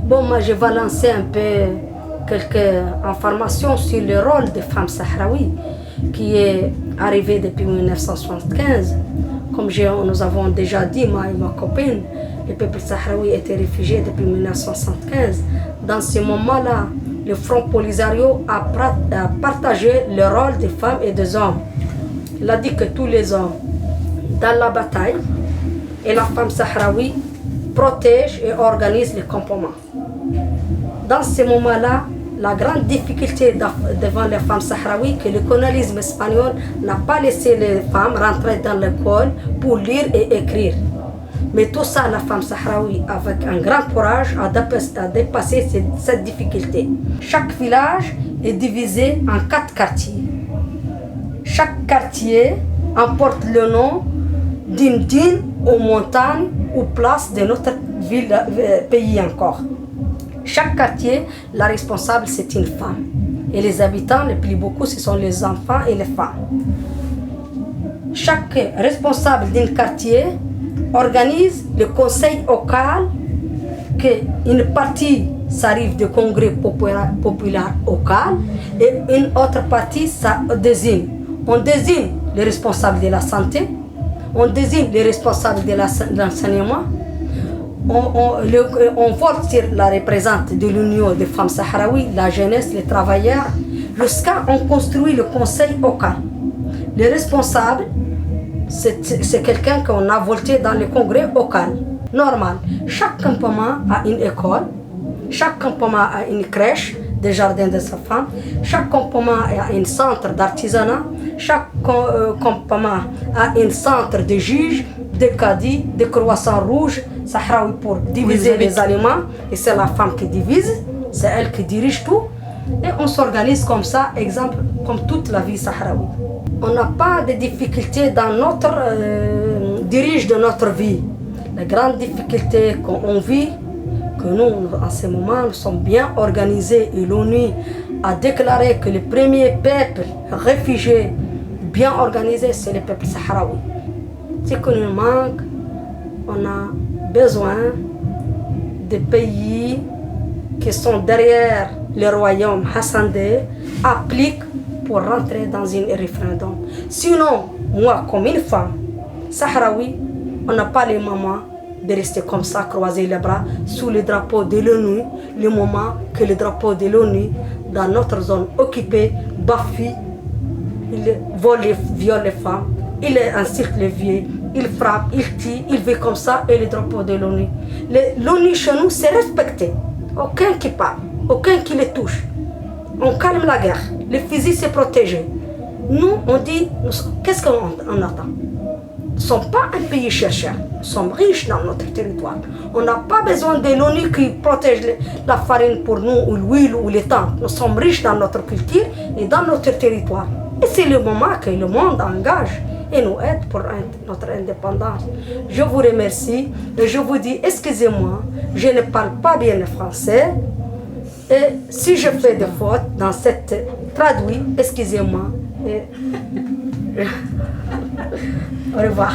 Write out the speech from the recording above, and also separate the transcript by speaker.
Speaker 1: Bon, moi je vais lancer un peu quelques informations sur le rôle des femmes sahraouies qui est arrivé depuis 1975. Comme nous avons déjà dit, moi et ma copine, le peuple sahraoui était réfugié depuis 1975. Dans ce moment-là, le Front Polisario a partagé le rôle des femmes et des hommes. Il a dit que tous les hommes dans la bataille et la femme sahraoui protègent et organisent les campements. Dans ce moment-là, la grande difficulté devant les femmes sahraouies, que le colonialisme espagnol n'a pas laissé les femmes rentrer dans l'école pour lire et écrire. Mais tout ça, la femme sahraoui, avec un grand courage, a dépassé cette difficulté. Chaque village est divisé en 4 quartiers. Chaque quartier emporte le nom d'une dune aux montagnes ou place de notre pays encore. Chaque quartier, la responsable, c'est une femme. Et les habitants, les plus beaucoup, ce sont les enfants et les femmes. Chaque responsable d'un quartier organise le conseil local, qu'une partie s'arrive du congrès populaire local et une autre partie ça désigne. On désigne les responsables de la santé, on désigne les responsables de l'enseignement, on vote sur la représentante de l'Union des femmes sahraouies, la jeunesse, les travailleurs, jusqu'à on construit le conseil local. Les responsables, c'est quelqu'un qu'on a voté dans le congrès local. Normal, chaque campement a une école, chaque campement a une crèche, des jardins de sa femme, chaque campement a un centre d'artisanat, chaque campement a un centre de juges, de caddies, de croissants rouges, sahraoui pour diviser les aliments, et c'est la femme qui divise, c'est elle qui dirige tout, et on s'organise comme ça, exemple, comme toute la vie sahraoui. On n'a pas de difficultés dans notre dirige de notre vie. La grande difficulté qu'on vit, que nous, en ce moment, nous sommes bien organisés et l'ONU a déclaré que le premier peuple réfugié bien organisé, c'est le peuple sahraoui. C'est qu'on nous manque, on a besoin des pays qui sont derrière le royaume hassanais appliquent pour rentrer dans un référendum. Sinon, moi, comme une femme sahraoui, on n'a pas les moments de rester comme ça, croiser les bras sous le drapeau de l'ONU, le moment que le drapeau de l'ONU, dans notre zone occupée, bafie, il vole, viole les femmes, il insulte les vieux, il frappe, il tue, il vit comme ça, et le drapeau de l'ONU. L'ONU chez nous, c'est respecté. Aucun qui parle, aucun qui les touche. On calme la guerre, les fusils c'est protégé. Nous, on dit, qu'est-ce qu'on attend? Nous ne sommes pas un pays chercheur, nous sommes riches dans notre territoire. On n'a pas besoin de l'ONU qui protège la farine pour nous, ou l'huile, ou les temps. Nous sommes riches dans notre culture et dans notre territoire. Et c'est le moment que le monde engage et nous aide pour notre indépendance. Je vous remercie et je vous dis, excusez-moi, je ne parle pas bien le français. Et si je fais des fautes dans cette traduit, excusez-moi. Au revoir.